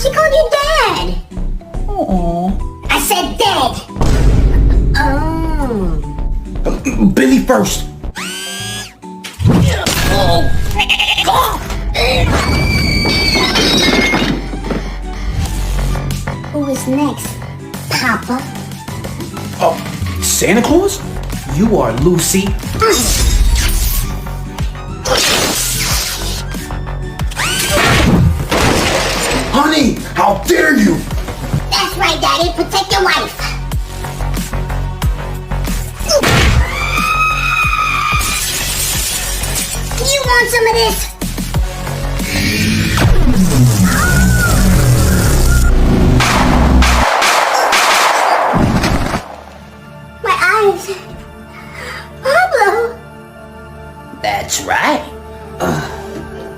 She called you dad. Oh. I said dead. Oh. Billy first. Who is next, Papa? Oh, Santa Claus? You are Lucy. Honey, how dare you? That's right, Daddy. Protect your wife. You want some of this?